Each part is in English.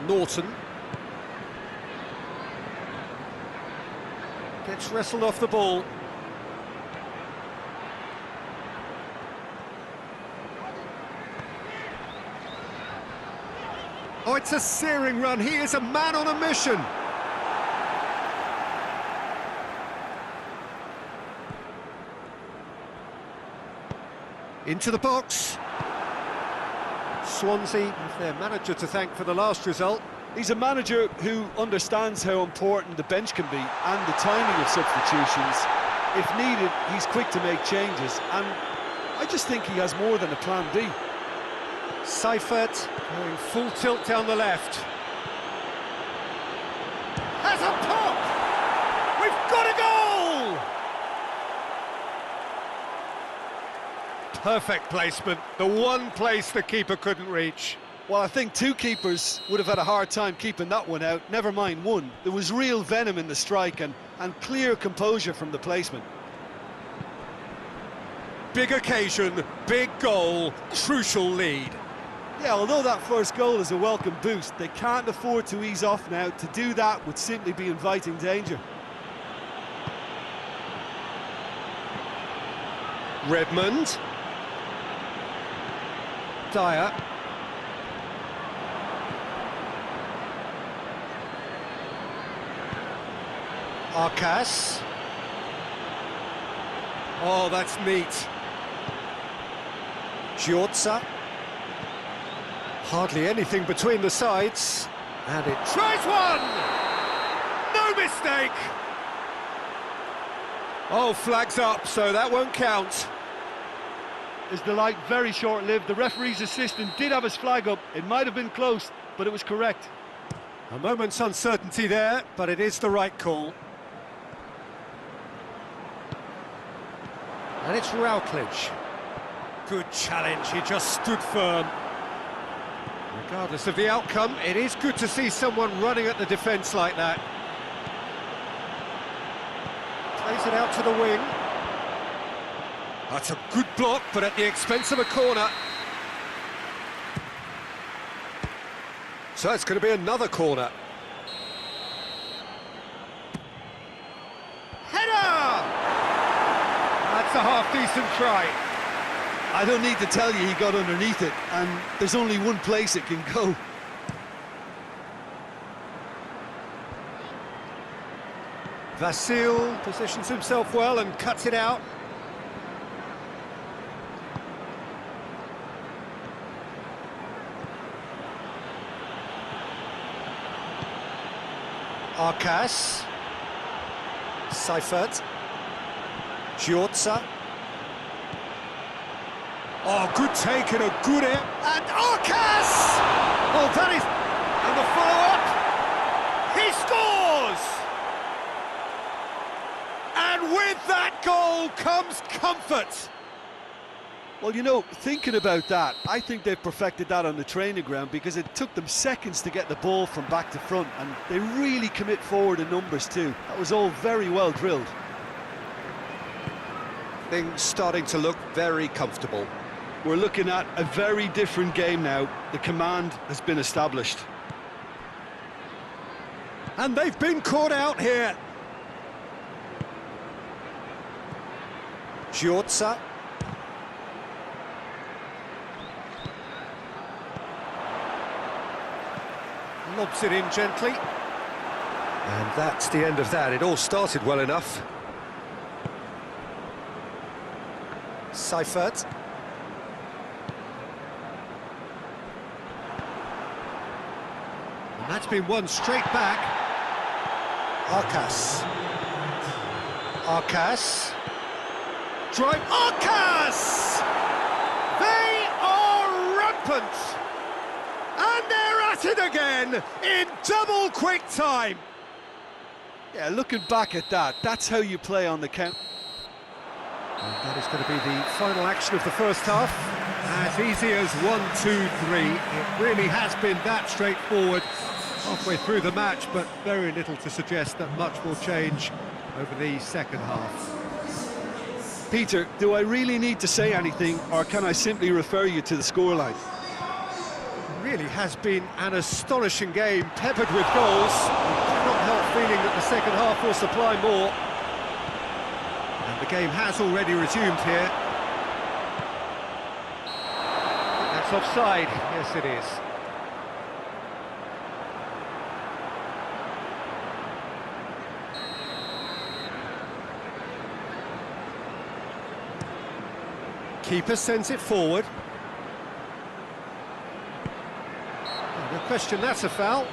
Norton. Gets wrestled off the ball. Oh, it's a searing run. He is a man on a mission. Into the box. Swansea have their manager to thank for the last result. He's a manager who understands how important the bench can be and the timing of substitutions. If needed, he's quick to make changes, and I just think he has more than a plan B. Seifert going full tilt down the left. Has a pop! We've got a goal! Perfect placement, the one place the keeper couldn't reach. Well, I think two keepers would have had a hard time keeping that one out, never mind one. There was real venom in the strike and clear composure from the placement. Big occasion, big goal, crucial lead. Yeah, although that first goal is a welcome boost, they can't afford to ease off now. To do that would simply be inviting danger. Redmond. Dyer. Arcas. Oh, that's neat. Giorza. Hardly anything between the sides. And it tries one! No mistake! Oh, flags up, so that won't count. His delight very short-lived. The referee's assistant did have his flag up. It might have been close, but it was correct. A moment's uncertainty there, but it is the right call. And it's Routledge. Good challenge, he just stood firm. Regardless of the outcome, it is good to see someone running at the defence like that. Plays it out to the wing. That's a good block, but at the expense of a corner. So it's going to be another corner. Header! That's a half-decent try. I don't need to tell you he got underneath it, and there's only one place it can go. Vasil positions himself well and cuts it out. Arcas. Seifert. Giorza. Oh, good take and a good air. And Arcas! Oh, that is... And the follow-up. He scores! And with that goal comes comfort. Well, you know, thinking about that, I think they've perfected that on the training ground because it took them seconds to get the ball from back to front, and they really commit forward in numbers too. That was all very well drilled. Things starting to look very comfortable. We're looking at a very different game now. The command has been established. And they've been caught out here. Giorza. Lobs it in gently. And that's the end of that. It all started well enough. Seifert. And that's been won straight back. Arcas. Arcas. Drive. Arcas! They are rampant! And they're at it again in double quick time. Yeah, looking back at that, that's how you play on the count. And that is going to be the final action of the first half. As easy as 1, 2, 3. It really has been that straightforward halfway through the match, but very little to suggest that much will change over the second half. Peter, do I really need to say anything, or can I simply refer you to the scoreline? Really really has been an astonishing game, peppered with goals. You cannot help feeling that the second half will supply more. And the game has already resumed here. That's offside. Yes, it is. Keeper sends it forward. No question, that's a foul.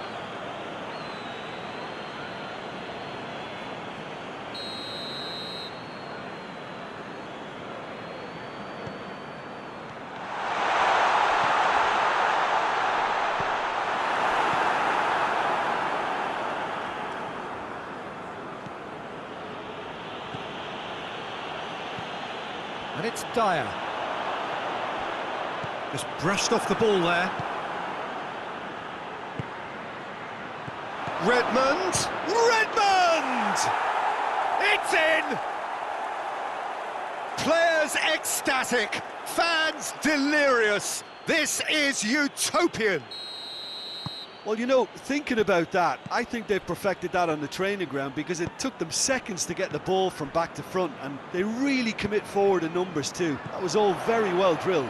And it's Dyer. Just brushed off the ball there. Redmond! Redmond! It's in! Players ecstatic, fans delirious. This is utopian. Well, you know, thinking about that, I think they've perfected that on the training ground because it took them seconds to get the ball from back to front, and they really commit forward in numbers too. That was all very well drilled.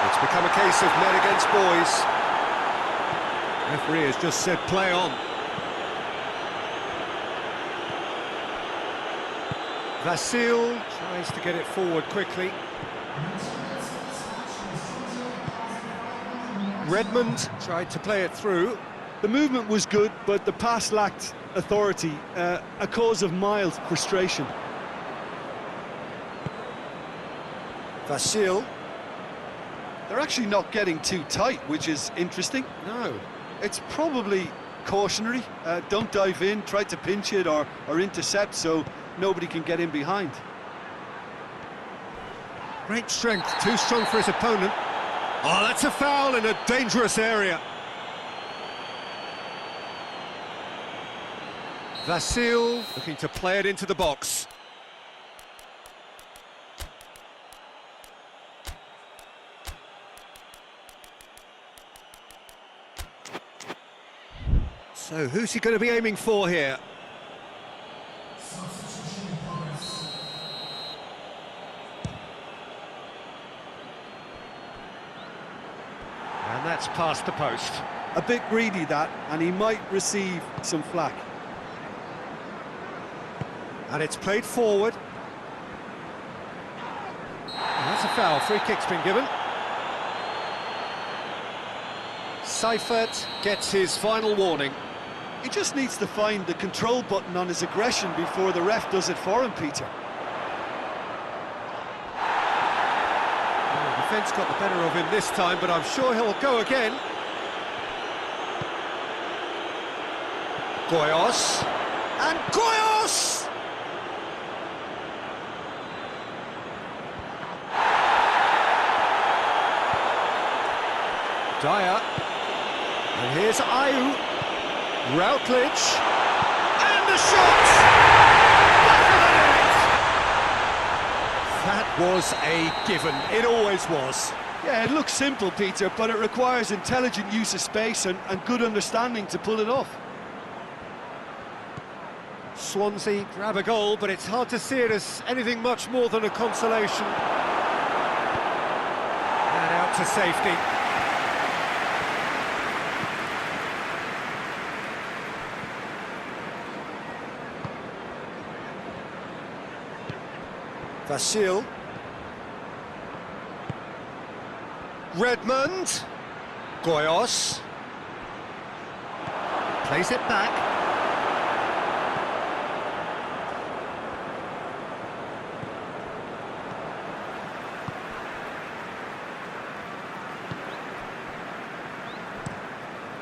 It's become a case of men against boys. Referee has just said play on. Vasil tries to get it forward quickly. Redmond tried to play it through. The movement was good, but the pass lacked authority, a cause of mild frustration. Vasil. They're actually not getting too tight, which is interesting. No. It's probably cautionary. Don't dive in, try to pinch it or intercept so nobody can get in behind. Great strength, too strong for his opponent. Oh, that's a foul in a dangerous area. Vasil looking to play it into the box. So, who's he going to be aiming for here? And that's past the post. A bit greedy, that, and he might receive some flack. And it's played forward. And that's a foul. Free kick's been given. Seifert gets his final warning. He just needs to find the control button on his aggression before the ref does it for him, Peter. Well, the defence got the better of him this time, but I'm sure he'll go again. Goyos. And Goyos! Dyer. And here's Ayew. Routledge, and the shot! Back of the net! That was a given, it always was. Yeah, it looks simple, Peter, but it requires intelligent use of space and good understanding to pull it off. Swansea grab a goal, but it's hard to see it as anything much more than a consolation. And out to safety. Vasil. Redmond. Goyos. Plays it back.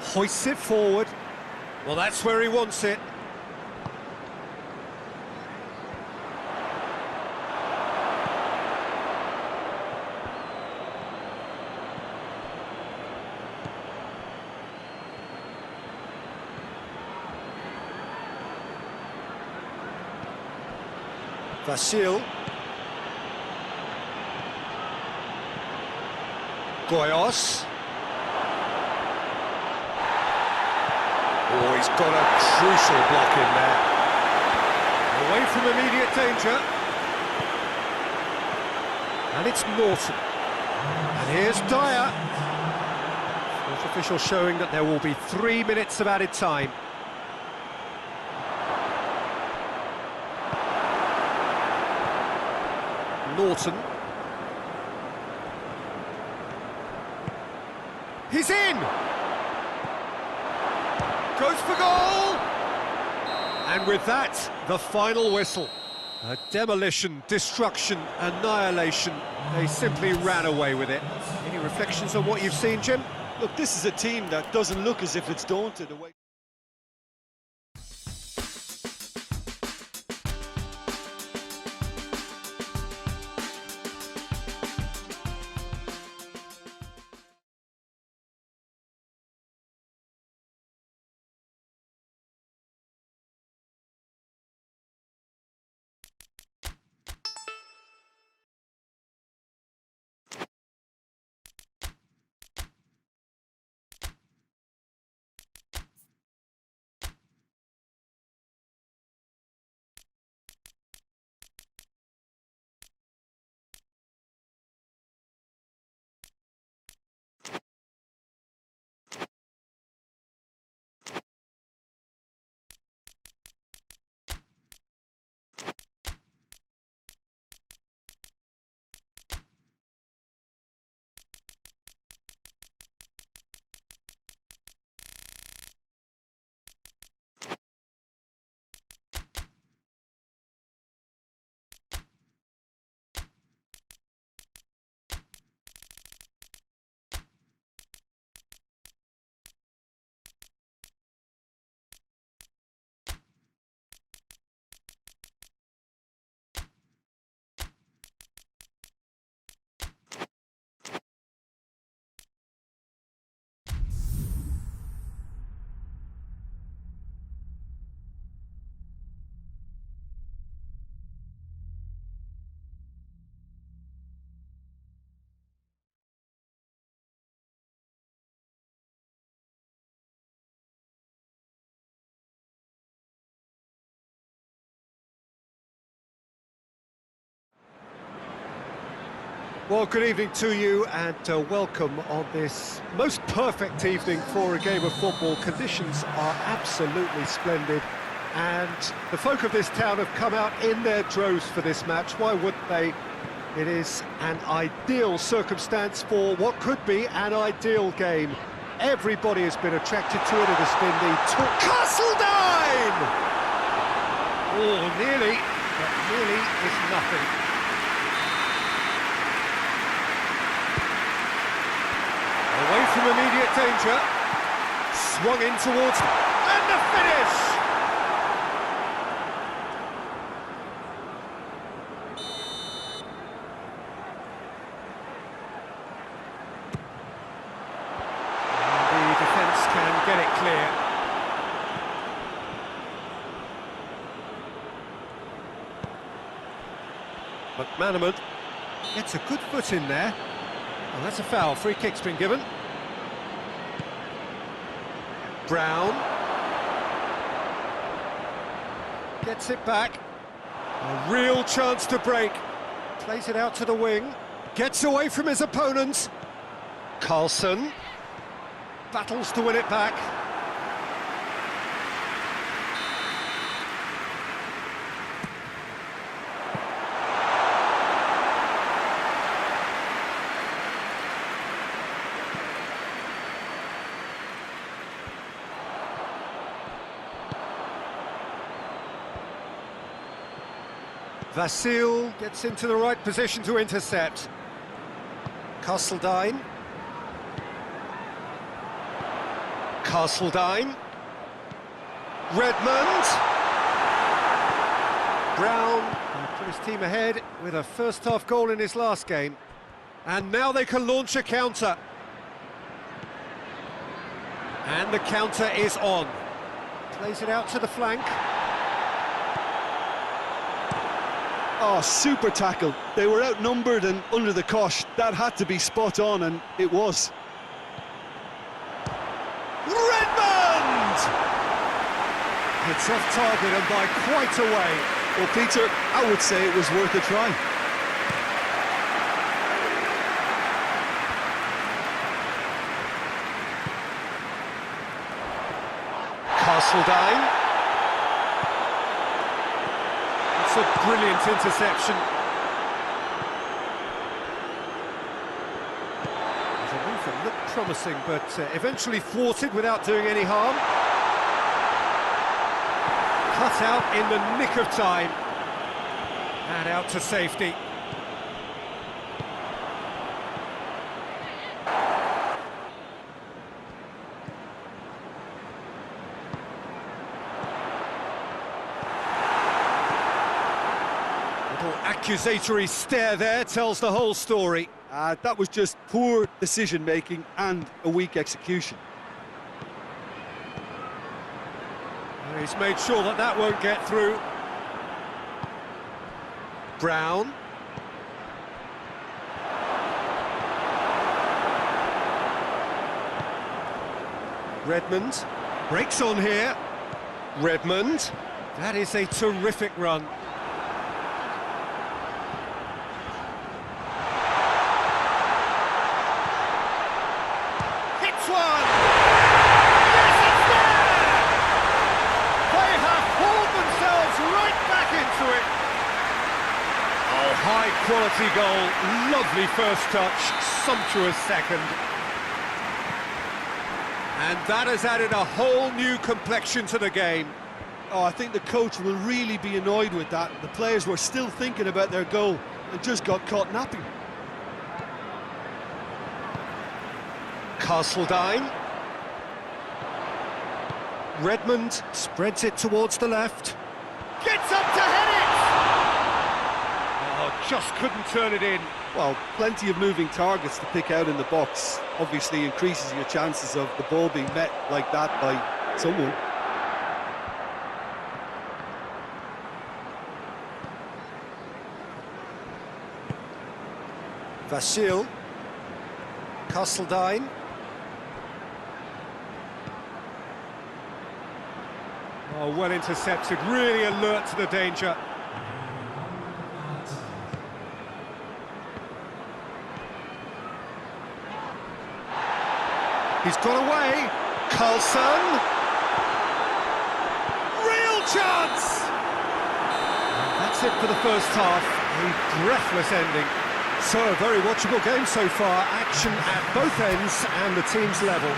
Hoists it forward. Well, that's where he wants it. Vasil. Goyos. Oh, he's got a crucial block in there. Away from immediate danger. And it's Norton. And here's Dyer. Fourth official showing that there will be 3 minutes of added time. Norton. He's in! Goes for goal! And with that, the final whistle. A demolition, destruction, annihilation. They simply ran away with it. Any reflections on what you've seen, Jim? Look, this is a team that doesn't look as if it's daunted away. Well, good evening to you and welcome on this most perfect evening for a game of football. Conditions are absolutely splendid and the folk of this town have come out in their droves for this match. Why wouldn't they? It is an ideal circumstance for what could be an ideal game. Everybody has been attracted to it. It has been the Castledine! Oh, nearly, but nearly is nothing. Away from immediate danger, swung in towards, and the finish! And the defence can get it clear. McManaman gets a good foot in there. Oh, that's a foul. Free kick's been given. Brown gets it back. A real chance to break. Plays it out to the wing. Gets away from his opponents. Carlson battles to win it back. Vasil gets into the right position to intercept. Castledine. Castledine. Redmond. Brown put his team ahead with a first-half goal in his last game. And now they can launch a counter. And the counter is on. Plays it out to the flank. Oh, super tackle. They were outnumbered and under the cosh. That had to be spot on, and it was. Redmond! It's off target and by quite a way. Well, Peter, I would say it was worth a try. Castledine. It's a brilliant interception. The move looked promising, but eventually thwarted without doing any harm. Cut out in the nick of time. And out to safety. Accusatory stare there tells the whole story. That was just poor decision-making and a weak execution. He's made sure that that won't get through. Brown. Redmond. Breaks on here. Redmond. That is a terrific run. One! Yes, it's there! They have hauled themselves right back into it. Oh, high-quality goal. Lovely first touch, sumptuous second. And that has added a whole new complexion to the game. Oh, I think the coach will really be annoyed with that. The players were still thinking about their goal and just got caught napping. Castledine. Redmond spreads it towards the left. Gets up to head it! Oh, just couldn't turn it in. Well, plenty of moving targets to pick out in the box. Obviously increases your chances of the ball being met like that by someone. Vasil. Castledine. Oh, well intercepted, really alert to the danger. He's got away. Carlson. Real chance! And that's it for the first half. A breathless ending. So, a very watchable game so far. Action at both ends and the team's level.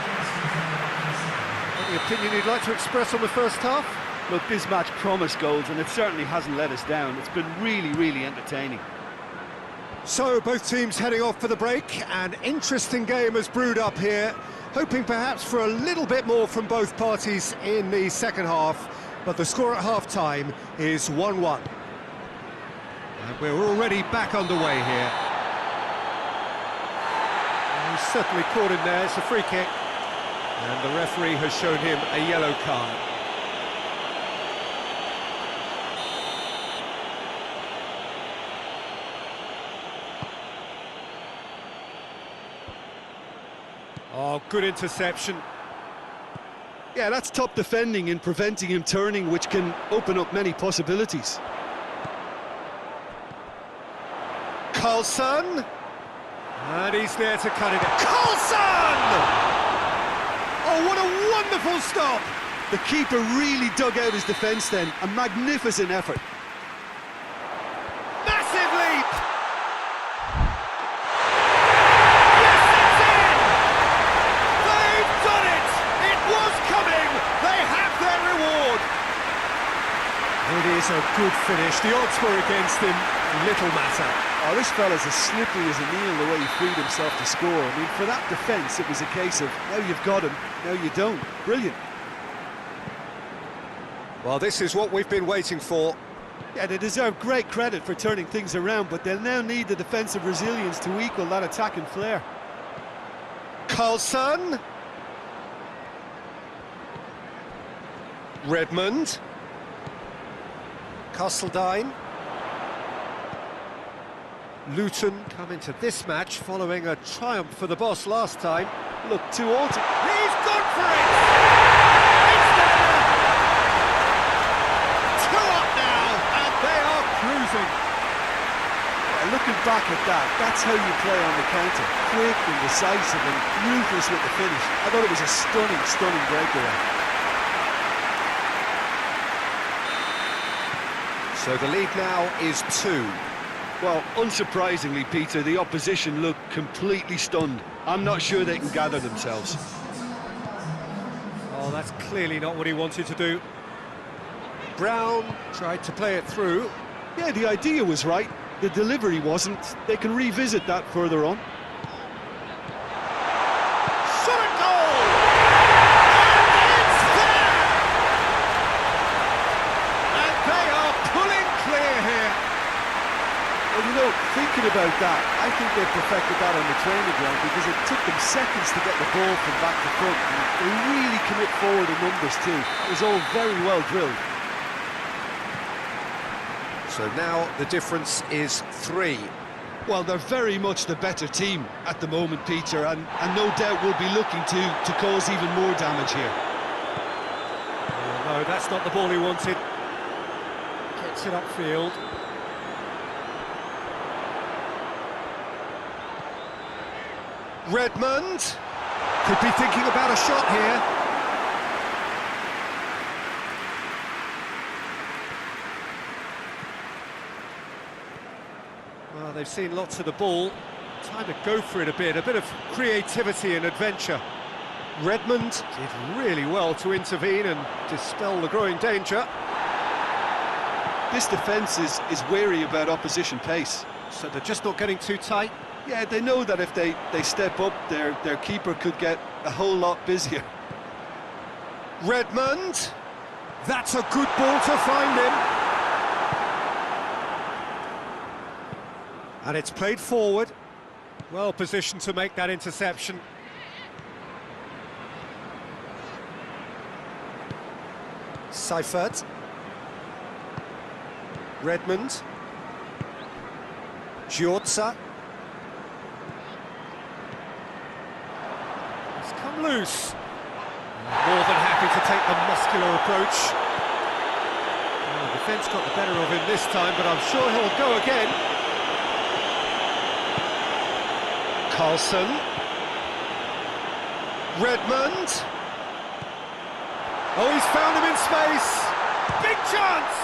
Any opinion you'd like to express on the first half? Look, this match promised goals and it certainly hasn't let us down. It's been really, really entertaining. So, both teams heading off for the break. An interesting game has brewed up here. Hoping perhaps for a little bit more from both parties in the second half. But the score at half-time is 1-1. And we're already back underway here. He's certainly caught him there, it's a free kick. And the referee has shown him a yellow card. Oh, good interception. Yeah, that's top defending and preventing him turning, which can open up many possibilities. Carlson. And he's there to cut it in. Carlson! Oh, what a wonderful stop! The keeper really dug out his defence then. A magnificent effort. Massive leap! Yes, it's in! They've done it! It was coming! They have their reward! It is a good finish. The odds were against him. Little matter. Oh, this fella's as slippery as a needle the way he freed himself to score. I mean, for that defence, it was a case of, now you've got him, now you don't. Brilliant. Well, this is what we've been waiting for. Yeah, they deserve great credit for turning things around, but they'll now need the defensive resilience to equal that attacking flair. Carlson. Redmond. Castledine. Luton come into this match following a triumph for the boss last time. Look, 2-all. He's gone for it! It's there! 2 up now, and they are cruising. Looking back at that, that's how you play on the counter. Quick and decisive and ruthless with the finish. I thought it was a stunning, stunning breakaway. So the lead now is 2. Well, unsurprisingly, Peter, the opposition look completely stunned. I'm not sure they can gather themselves. Oh, that's clearly not what he wanted to do. Brown tried to play it through. Yeah, the idea was right. The delivery wasn't. They can revisit that further on. Shot at goal! And it's there! And they are pulling clear here. Well, you know, thinking about that, I think they perfected that on the training ground because it took them seconds to get the ball from back to front. And they really commit forward in numbers too. It was all very well drilled. So now the difference is 3. Well, they're very much the better team at the moment, Peter, and no doubt will be looking to cause even more damage here. Oh, no, that's not the ball he wanted. Gets it upfield. Redmond could be thinking about a shot here. Well, they've seen lots of the ball. Time to go for it a bit of creativity and adventure. Redmond did really well to intervene and dispel the growing danger. This defence is wary about opposition pace. So they're just not getting too tight. Yeah, they know that if they step up, their keeper could get a whole lot busier. Redmond, that's a good ball to find him. And it's played forward, well positioned to make that interception. Seifert. Redmond. Giorza. It's come loose. More than happy to take the muscular approach. Well, the defence got the better of him this time, but I'm sure he'll go again. Carlson. Redmond. Oh, he's found him in space. Big chance!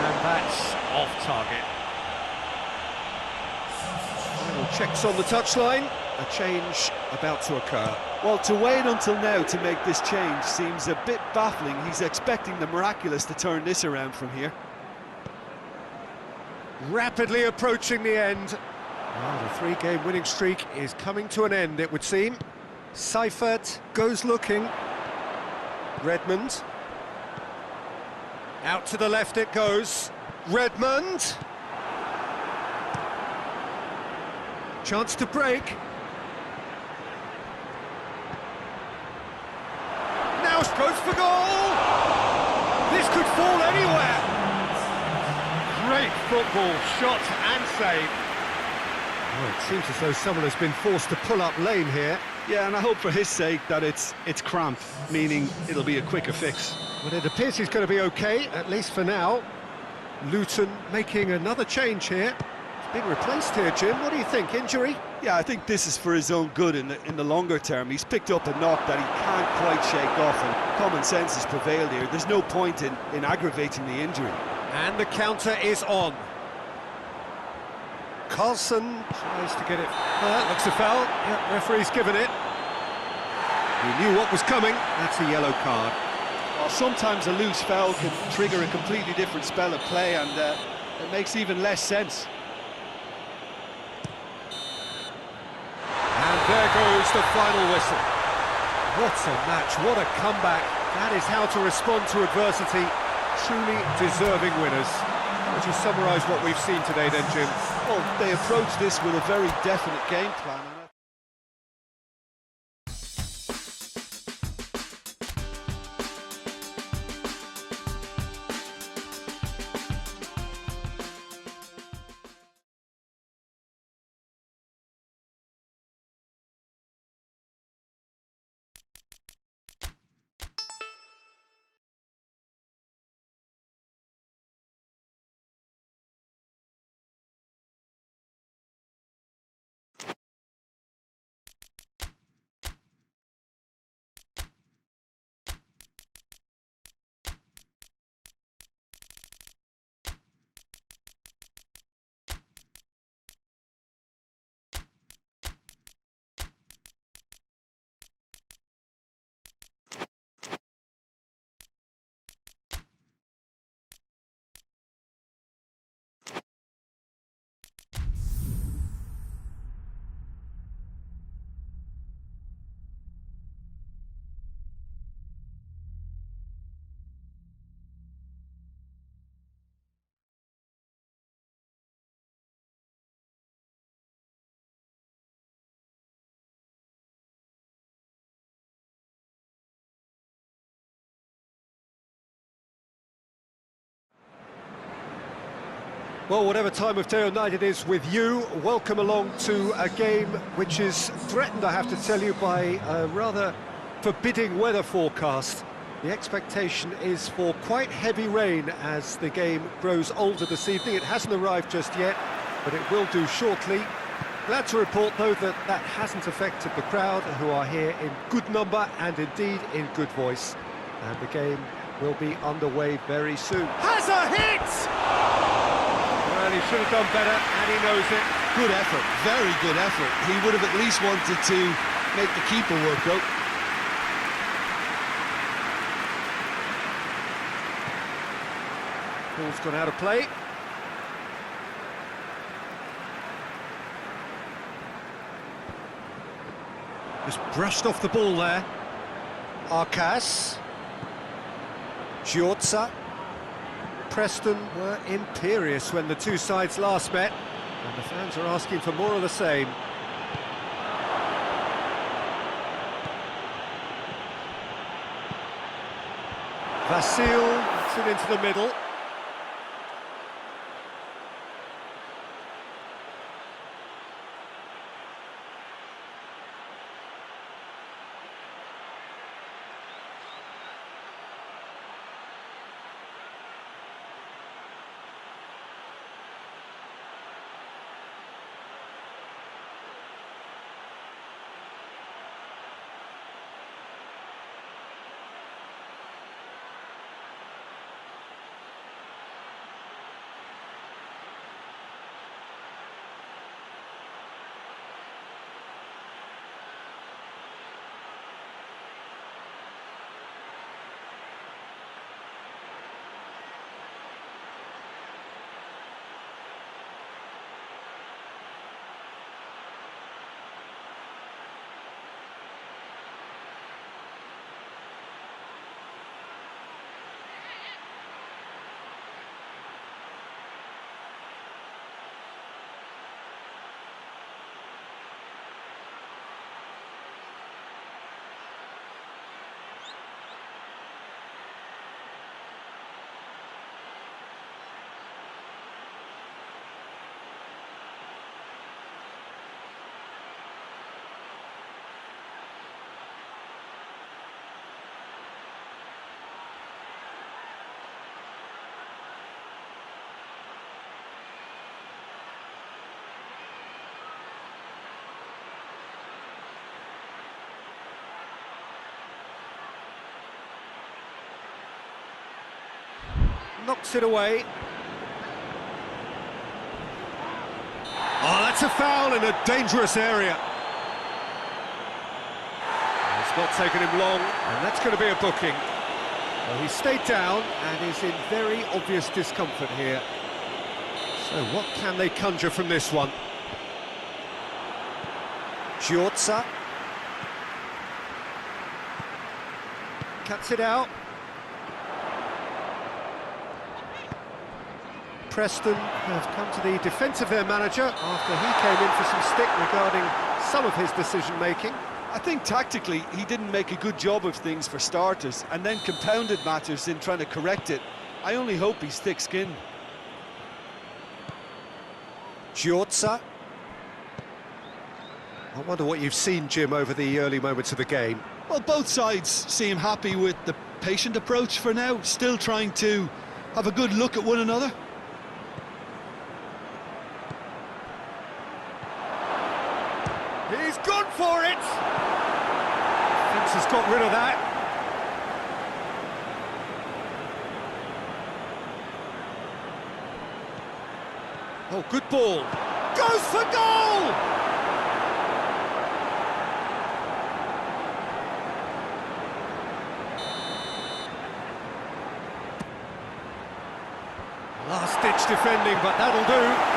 And that's off target. Final checks on the touchline. A change about to occur. Well, to wait until now to make this change seems a bit baffling. He's expecting the miraculous to turn this around from here. Rapidly approaching the end. Well, the 3-game winning streak is coming to an end, it would seem. Seifert goes looking. Redmond. Out to the left it goes. Redmond. Chance to break. Now goes for goal! This could fall anywhere! Great football, shot and save. Well, it seems as though someone has been forced to pull up lane here. Yeah, and I hope for his sake that it's cramped, meaning it'll be a quicker fix. But it appears he's going to be okay, at least for now. Luton making another change here. He's being replaced here, Jim. What do you think? Injury? Yeah, I think this is for his own good in the longer term. He's picked up a knock that he can't quite shake off, and common sense has prevailed here. There's no point in aggravating the injury. And the counter is on. Carlson tries to get it. Looks a foul. Yep, referee's given it. He knew what was coming. That's a yellow card. Well, sometimes a loose foul can trigger a completely different spell of play, and it makes even less sense. And there goes the final whistle. What a match, what a comeback. That is how to respond to adversity. Truly deserving winners. How would you summarise what we've seen today then, Jim? Well, they approached this with a very definite game plan. Well, whatever time of day or night it is with you, welcome along to a game which is threatened, I have to tell you, by a rather forbidding weather forecast. The expectation is for quite heavy rain as the game grows older this evening. It hasn't arrived just yet, but it will do shortly. Glad to report, though, that that hasn't affected the crowd, who are here in good number and indeed in good voice. And the game will be underway very soon. Has a hit! Well, he should have done better, and he knows it. Good effort, very good effort. He would have at least wanted to make the keeper work out. Ball's gone out of play. Just brushed off the ball there. Arcas. Giorza. Preston were imperious when the two sides last met, and the fans are asking for more of the same. Vasil puts it into the middle. Knocks it away. Oh, that's a foul in a dangerous area. It's not taken him long, and that's going to be a booking. Well, he stayed down and is in very obvious discomfort here. So what can they conjure from this one? Giorza. Cuts it out. Preston have come to the defence of their manager after he came in for some stick regarding some of his decision-making. I think tactically he didn't make a good job of things for starters, and then compounded matters in trying to correct it. I only hope he's thick-skinned. Giorza. I wonder what you've seen, Jim, over the early moments of the game. Well, both sides seem happy with the patient approach for now, still trying to have a good look at one another. He's gone for it! Fence has got rid of that. Oh, good ball. Goes for goal! Last-ditch defending, but that'll do.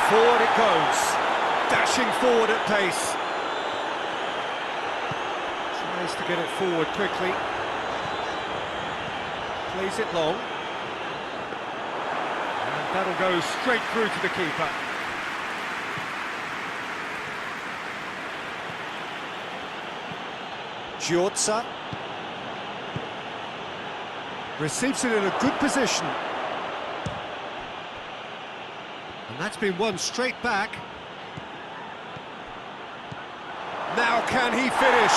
Forward it goes, dashing forward at pace. Tries to get it forward quickly. Plays it long. And that'll go straight through to the keeper. Giorza. Receives it in a good position. And that's been won straight back. Now can he finish?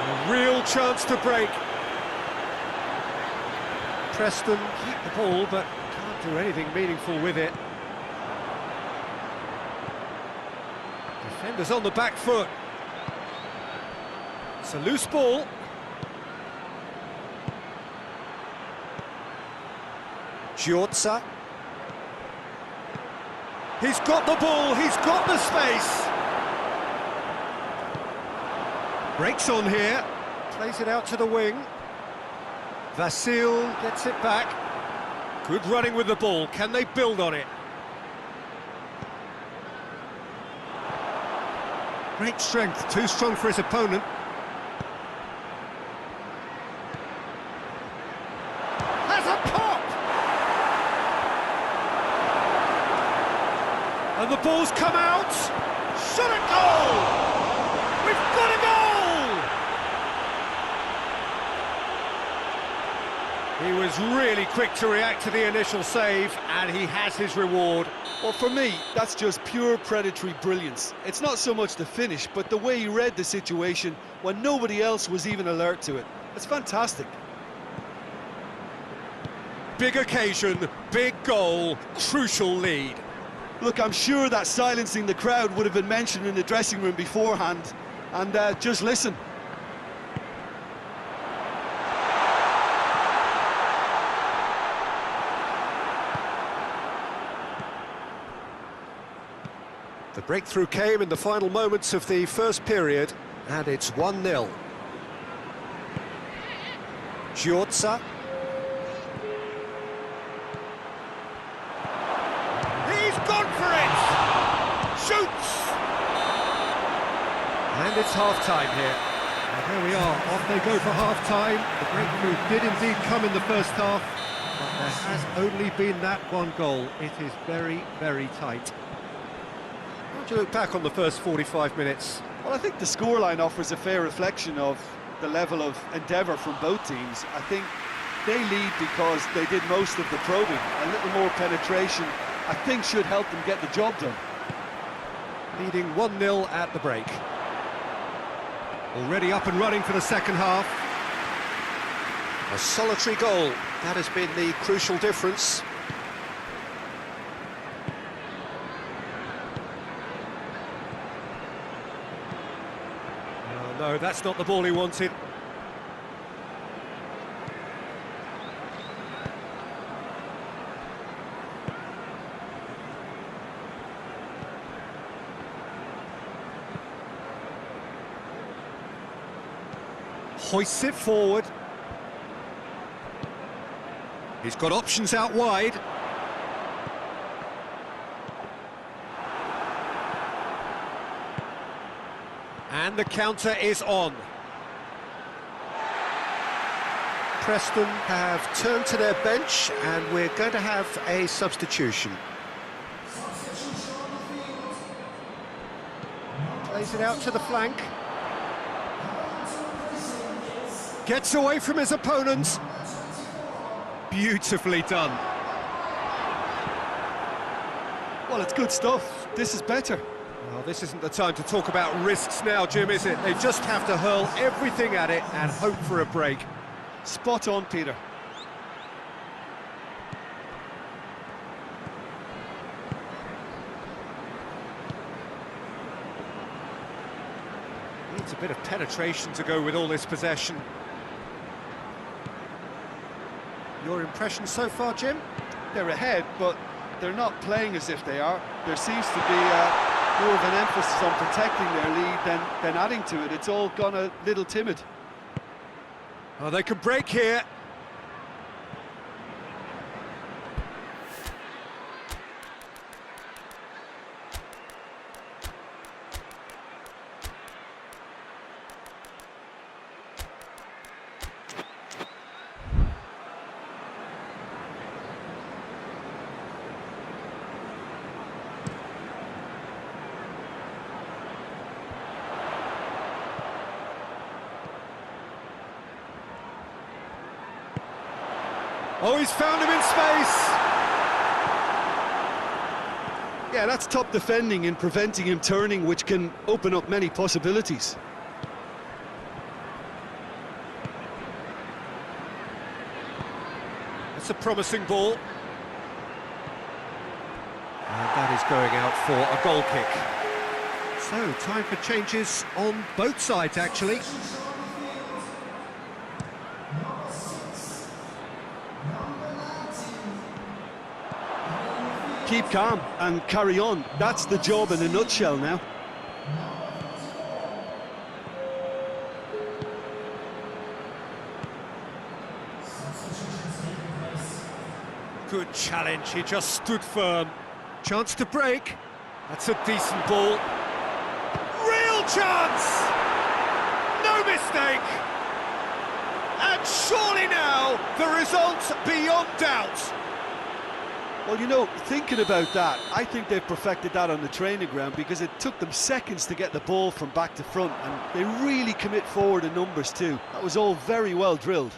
A real chance to break. Preston keep the ball, but can't do anything meaningful with it. Defenders on the back foot. It's a loose ball. Giorza. He's got the ball, he's got the space. Breaks on here, plays it out to the wing. Vasil gets it back. Good running with the ball, can they build on it? Great strength, too strong for his opponent. Has a pop! And the ball's come out. Shot a goal! We've got a goal! He was really quick to react to the initial save, and he has his reward. Well, for me, that's just pure predatory brilliance. It's not so much the finish, but the way he read the situation when nobody else was even alert to it. It's fantastic. Big occasion, big goal, crucial lead. Look, I'm sure that silencing the crowd would have been mentioned in the dressing room beforehand. And just listen. The breakthrough came in the final moments of the first period, and it's 1-0. Giorza. He's gone for it! Shoots! And it's half-time here. And here we are, off they go for half-time. The breakthrough did indeed come in the first half, but there has only been that one goal. It is very, very tight. How do you look back on the first 45 minutes? Well, I think the scoreline offers a fair reflection of the level of endeavour from both teams. I think they lead because they did most of the probing. A little more penetration, I think, should help them get the job done. Leading 1-0 at the break. Already up and running for the second half. A solitary goal, that has been the crucial difference. No, that's not the ball he wanted. Hoists it forward. He's got options out wide. And the counter is on. Preston have turned to their bench, and we're going to have a substitution. Plays it out to the flank. Gets away from his opponent. Beautifully done. Well, it's good stuff. This is better. Well, this isn't the time to talk about risks now, Jim, is it? They just have to hurl everything at it and hope for a break. Spot on, Peter. Needs a bit of penetration to go with all this possession. Your impression so far, Jim? They're ahead, but they're not playing as if they are. There seems to be more of an emphasis on protecting their lead than adding to it. It's all gone a little timid. Oh, they can break here. Oh, he's found him in space! Yeah, that's top defending and preventing him turning, which can open up many possibilities. It's a promising ball. And that is going out for a goal kick. So, time for changes on both sides, actually. Keep calm and carry on. That's the job in a nutshell now. Good challenge, he just stood firm. Chance to break. That's a decent ball. Real chance! No mistake! And surely now, the result beyond doubt. Well, you know, thinking about that, I think they've perfected that on the training ground because it took them seconds to get the ball from back to front, and they really commit forward in numbers too. That was all very well drilled.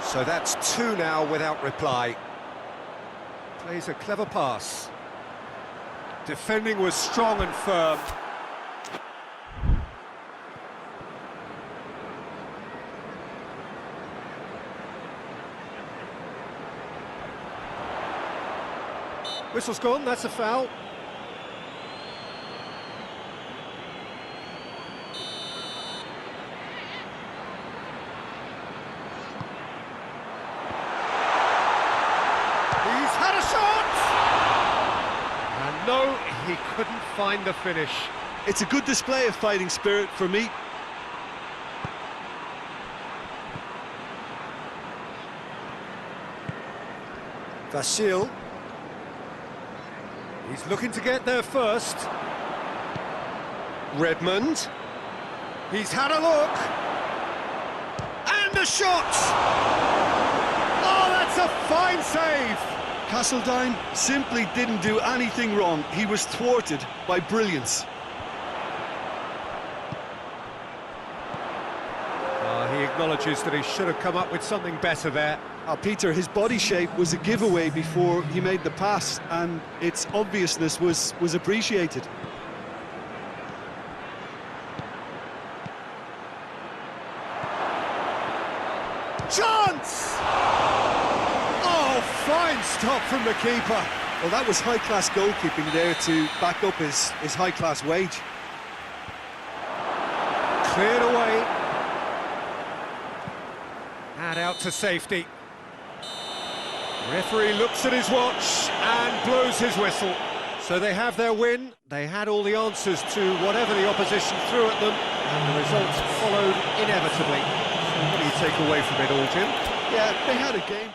So that's two now without reply. Plays a clever pass. Defending was strong and firm. Whistle's gone, that's a foul. He's had a shot! And no, he couldn't find the finish. It's a good display of fighting spirit for me. Vasil. He's looking to get there first. Redmond. He's had a look. And a shot! Oh, that's a fine save! Castledine simply didn't do anything wrong. He was thwarted by brilliance. He acknowledges that he should have come up with something better there. Peter, his body shape was a giveaway before he made the pass, and its obviousness was appreciated. Chance! Oh, fine stop from the keeper. Well, that was high-class goalkeeping there to back up his high-class wage. Cleared away. And out to safety. Referee looks at his watch and blows his whistle. So they have their win. They had all the answers to whatever the opposition threw at them, and the results followed inevitably. So what do you take away from it all, Jim? Yeah, they had a game.